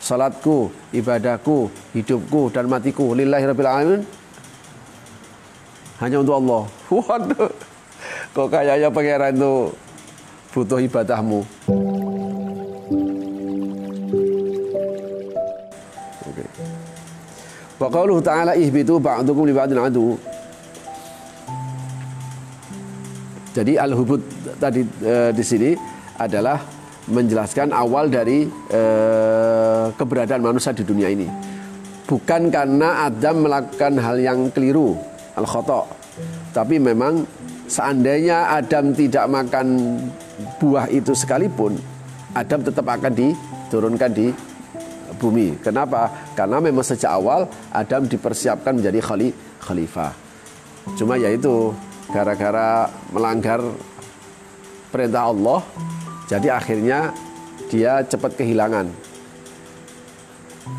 salatku, ibadahku, hidupku dan matiku lillahi rabbil alamin, hanya untuk Allah. Waduh, kok kayaknya pangeran itu butuh ibadahmu. Okay. Wa qauluhu ta'ala ihbitu ba'dukum li ba'din adu. Jadi al-hubut tadi di sini adalah menjelaskan awal dari keberadaan manusia di dunia ini. Bukan karena Adam melakukan hal yang keliru, al-khata', tapi memang seandainya Adam tidak makan buah itu sekalipun, Adam tetap akan diturunkan di bumi. Kenapa? Karena memang sejak awal Adam dipersiapkan menjadi khalifah. Cuma yaitu gara-gara melanggar perintah Allah, jadi akhirnya dia cepat kehilangan.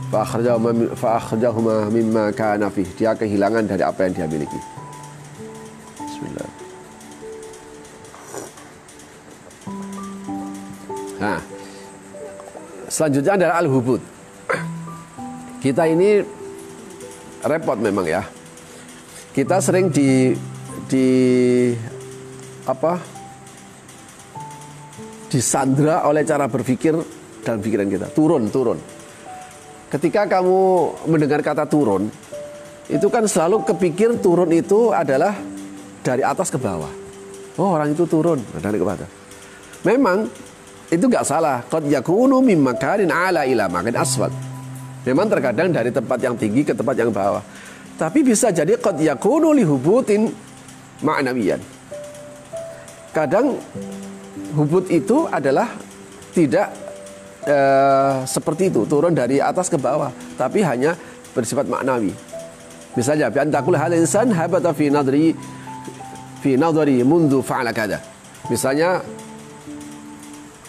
Fa'akhrajahuma mimma kana fih. Dia kehilangan dari apa yang dia miliki. Bismillah. Nah, selanjutnya adalah al-hubud. Kita ini repot memang ya. Kita sering disandra oleh cara berpikir dan pikiran kita. Turun. Ketika kamu mendengar kata turun, itu kan selalu kepikir turun itu adalah dari atas ke bawah. Oh, orang itu turun dari ke bawah. Memang itu nggak salah. Qad yakunu mim makanin ala ila makanin asfal. Memang terkadang dari tempat yang tinggi ke tempat yang bawah. Tapi bisa jadi qad yakunu lihubutin ma'nawiyan. Kadang hubut itu adalah tidak seperti itu, turun dari atas ke bawah, tapi hanya bersifat maknawi. Misalnya, bi antakul hal insan habata fi nadri mundu fa'ala kada. Misalnya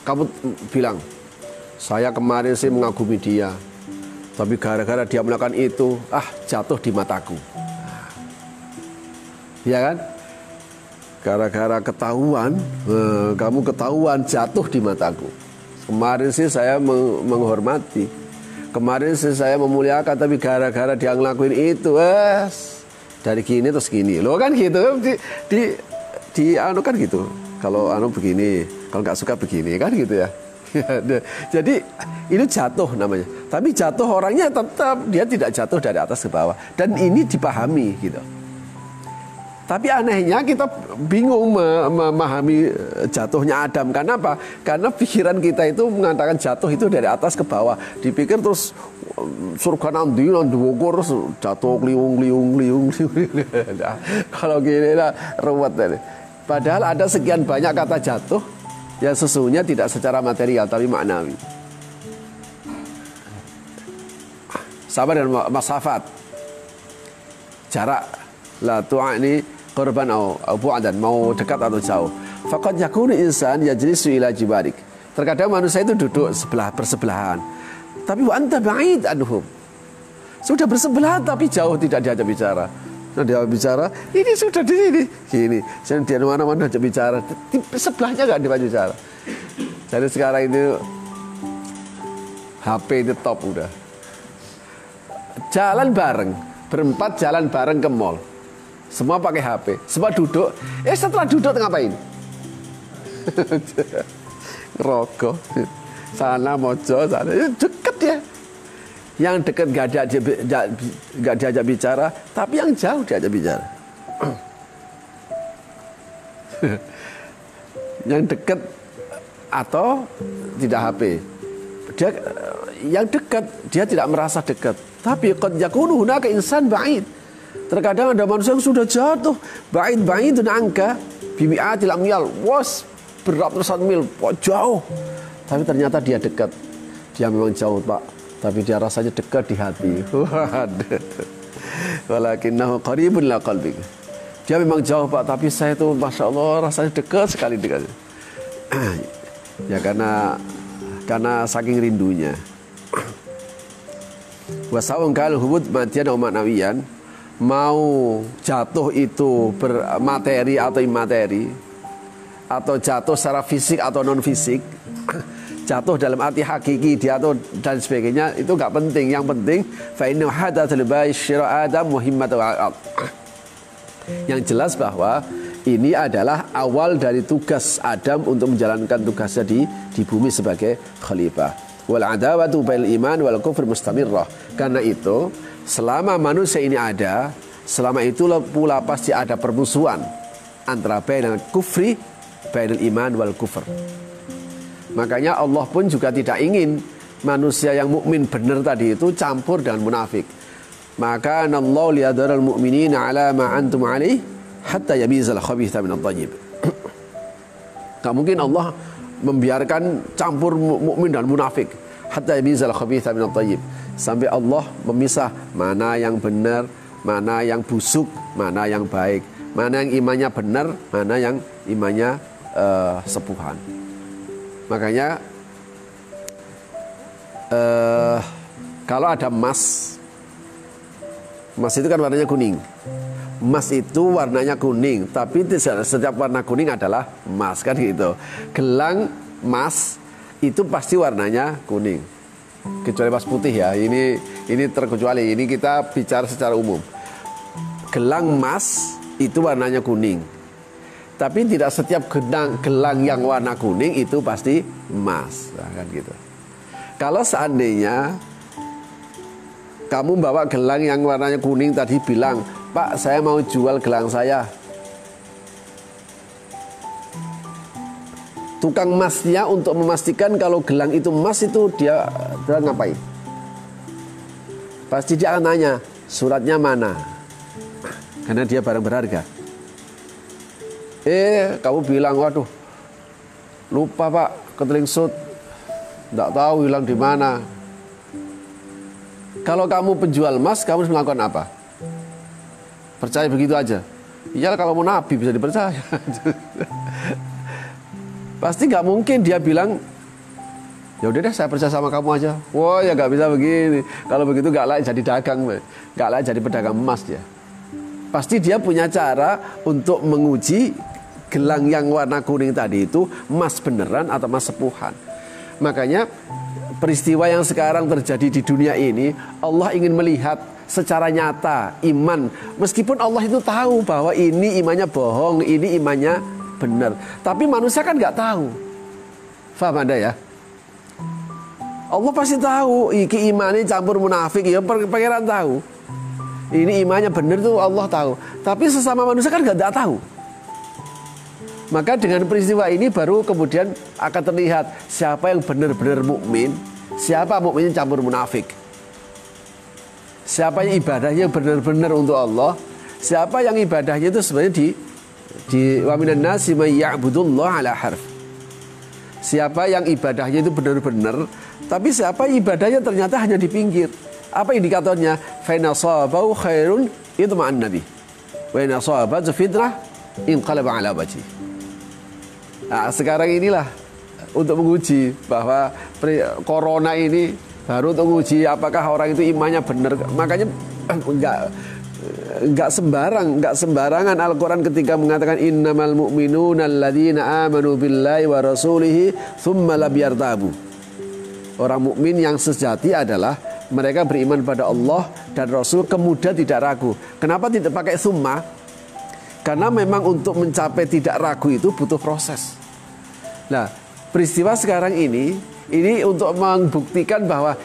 kamu bilang, saya kemarin sih mengagumi dia, tapi gara-gara dia melakukan itu, jatuh di mataku. Ya kan? Gara-gara ketahuan, kamu ketahuan jatuh di mataku. Kemarin sih saya menghormati, kemarin sih saya memuliakan, tapi gara-gara dia ngelakuin itu, dari gini terus gini, lo kan gitu, di anu kan gitu. Kalau anu begini, kalau nggak suka begini, kan gitu ya. Jadi itu jatuh namanya. Tapi jatuh orangnya tetap dia tidak jatuh dari atas ke bawah, dan ini dipahami gitu. Tapi anehnya kita bingung memahami jatuhnya Adam. Karena apa? Karena pikiran kita itu mengatakan jatuh itu dari atas ke bawah. Dipikir terus surga nanti terus jatuh liung. Nah, kalau gini lah ruwet. Padahal ada sekian banyak kata jatuh yang sesungguhnya tidak secara material tapi maknawi. Sama dengan masafat, jarak, la tu'ani qurban au bu'adan, mau dekat atau jauh. Faqad yakunu insan yajlisu ila jibarik. Terkadang manusia itu duduk bersebelahan, tapi wa anta ba'id anhum. Sudah bersebelahan tapi jauh, tidak diajak bicara. Nah, dia bicara, ini sudah di sini, gini. Jangan dia mana-mana ajak bicara, di sebelahnya enggak diajak bicara. Jadi sekarang itu HP itu top udah. Jalan bareng, berempat jalan bareng ke mall. Semua pakai HP, semua duduk. Setelah duduk ngapain? Ngerokok. Sana mojo, sana. Deket ya. Yang dekat gak diajak bicara, tapi yang jauh diajak bicara. Yang dekat atau tidak HP. Dia yang dekat, dia tidak merasa dekat. Tapi qad yakunu hunaka insan ba'id. Terkadang ada manusia yang sudah jatuh ba'idun angka bimi'atil amyal, beratus mil, jauh. Tapi ternyata dia dekat. Dia memang jauh, Pak, tapi dia rasanya dekat di hati. Walakinnahu qaribun la qalbik. Dia memang jauh, Pak, tapi saya itu Masya Allah rasanya dekat sekali dekat. Ya karena saking rindunya. Wasawun kal hubud matian wa ma'nawiyan. Mau jatuh itu bermateri atau imateri, atau jatuh secara fisik atau non fisik, jatuh dalam arti hakiki, jatuh dan sebagainya itu nggak penting. Yang penting fa inna hadatsul basyira adam muhimmat wa yang jelas bahwa ini adalah awal dari tugas Adam untuk menjalankan tugasnya di bumi sebagai khalifah. Wal adawatu bainal iman wal kufr mustamirrah. Karena itu, selama manusia ini ada, selama itu pula pasti ada permusuhan antara bainal kufri, bainal iman wal kufr. Makanya Allah pun juga tidak ingin manusia yang mukmin benar tadi itu campur dengan munafik. Maka anallahu liyadharal mu'minina ala ma antum alaih hatta yamizal khabitha minat thayyib. Tak mungkin Allah membiarkan campur mukmin dan munafik hatta yamizal khabitha minat thayyib, sampai Allah memisah mana yang benar, mana yang busuk, mana yang baik, mana yang imannya benar, mana yang imannya sepuhan. Makanya kalau ada emas itu kan warnanya kuning. Emas itu warnanya kuning, tapi setiap warna kuning adalah emas, kan gitu. Gelang emas itu pasti warnanya kuning, kecuali emas putih ya. Ini terkecuali. Ini kita bicara secara umum. Gelang emas itu warnanya kuning, tapi tidak setiap gelang yang warna kuning itu pasti emas, nah, kan gitu. Kalau seandainya kamu bawa gelang yang warnanya kuning tadi, bilang, Pak, saya mau jual gelang saya. Tukang emasnya untuk memastikan kalau gelang itu emas itu dia ngapain? Pasti dia akan tanya, suratnya mana? Karena dia barang berharga. Kamu bilang, waduh, lupa Pak, ketelingsut, tidak tahu hilang di mana. Kalau kamu penjual emas, kamu harus melakukan apa? Percaya begitu aja? Iya, kalau mau nabi bisa dipercaya. Pasti nggak mungkin dia bilang, ya udah deh saya percaya sama kamu aja. Wah, ya nggak bisa begini. Kalau begitu nggak layak jadi dagang, nggak layak jadi pedagang emas dia. Pasti dia punya cara untuk menguji gelang yang warna kuning tadi itu emas beneran atau emas sepuhan. Makanya peristiwa yang sekarang terjadi di dunia ini, Allah ingin melihat secara nyata iman. Meskipun Allah itu tahu bahwa ini imannya bohong, ini imannya benar, tapi manusia kan nggak tahu. Faham Anda ya? Allah pasti tahu, iki imannya campur munafik, ya pangeran tahu. Ini imannya benar tuh Allah tahu, tapi sesama manusia kan nggak tahu. Maka dengan peristiwa ini baru kemudian akan terlihat siapa yang benar-benar mukmin, siapa mukminnya campur munafik, siapa yang ibadahnya benar-benar untuk Allah, siapa yang ibadahnya itu sebenarnya di wa minan nasi may ya'budullah ala harf. Siapa yang ibadahnya itu benar-benar, tapi siapa ibadahnya ternyata hanya di pinggir. Apa indikatornya? Fa in asabahu khairun itma'an nabi wa in asabathu fitnah inqalaba ala wajhi. Nah, sekarang inilah untuk menguji bahwa corona ini baru untuk menguji apakah orang itu imannya benar. Makanya enggak sembarangan Al-Qur'an ketika mengatakan innamal mu'minuna alladzina amanu billahi wa rasulihi tsumma lam yartabu. Orang mukmin yang sejati adalah mereka beriman pada Allah dan Rasul kemudian tidak ragu. Kenapa tidak pakai summa? Karena memang untuk mencapai tidak ragu itu butuh proses. Nah, peristiwa sekarang ini untuk membuktikan bahwa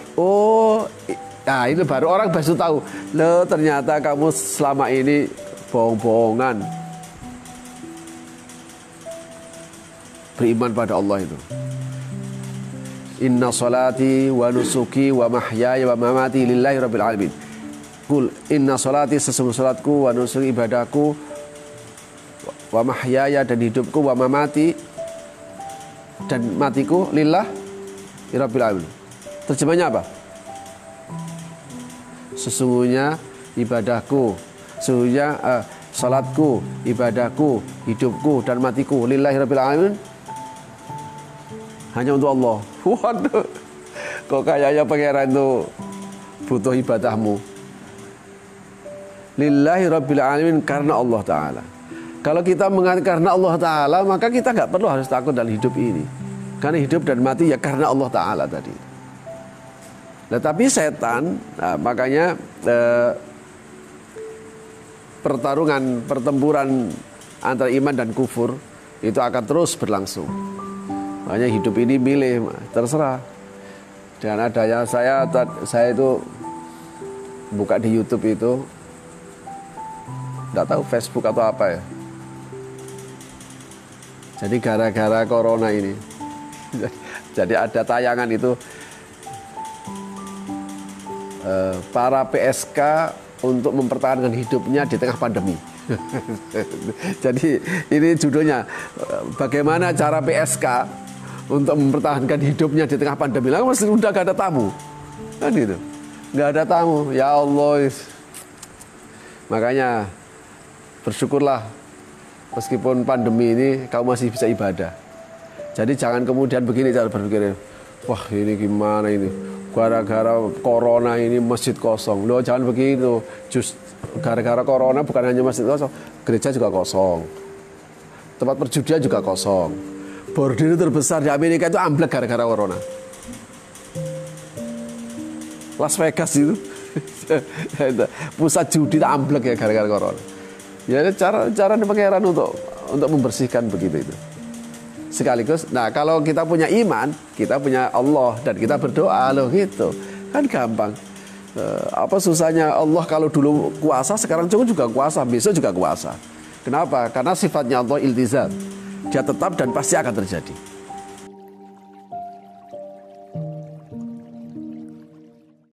nah ini baru orang baru tahu, loh ternyata kamu selama ini bohong-bohongan beriman pada Allah itu. Inna salati wa nusuki wa mahyaya wa mamati lillahi rabbil alamin. Qul inna salati, sesungguhnya salatku, wa nusuki ibadahku, wa mahyaya dan hidupku, wa mamati dan matiku lillah rabbil alamin. Terjemahnya apa? Sesungguhnya ibadahku, sesungguhnya salatku, ibadahku, hidupku dan matiku lillahi rabbil alamin, hanya untuk Allah. Waduh, kok kayaknya pangeran itu butuh ibadahmu. Lillahi rabbil alamin, karena Allah Ta'ala. Kalau kita mengatakan karena Allah Ta'ala, maka kita nggak perlu harus takut dalam hidup ini. Karena hidup dan mati ya karena Allah Ta'ala tadi. Nah, tapi setan, nah, makanya pertempuran antara iman dan kufur itu akan terus berlangsung. Makanya hidup ini milih, terserah. Dan adanya saya itu buka di YouTube itu, nggak tahu Facebook atau apa ya. Jadi gara-gara corona ini, jadi ada tayangan itu para PSK untuk mempertahankan hidupnya di tengah pandemi. Jadi ini judulnya, bagaimana cara PSK untuk mempertahankan hidupnya di tengah pandemi. Lalu masih udah gak ada tamu, kan gitu, nggak ada tamu. Ya Allah, makanya bersyukurlah meskipun pandemi ini kamu masih bisa ibadah. Jadi jangan kemudian begini cara berpikir, wah ini gimana ini, gara-gara corona ini masjid kosong. Loh, jangan begitu. Gara-gara corona bukan hanya masjid kosong, gereja juga kosong, tempat perjudian juga kosong. Bordir terbesar di Amerika itu amblek gara-gara corona. Las Vegas itu pusat judi amblek ya gara-gara corona. Ya cara pangeran untuk membersihkan begitu itu. Sekaligus, nah kalau kita punya iman, kita punya Allah dan kita berdoa loh gitu, kan gampang. Apa susahnya Allah kalau dulu kuasa, sekarang juga kuasa, besok juga kuasa. Kenapa? Karena sifatnya Allah iltizam, dia tetap dan pasti akan terjadi.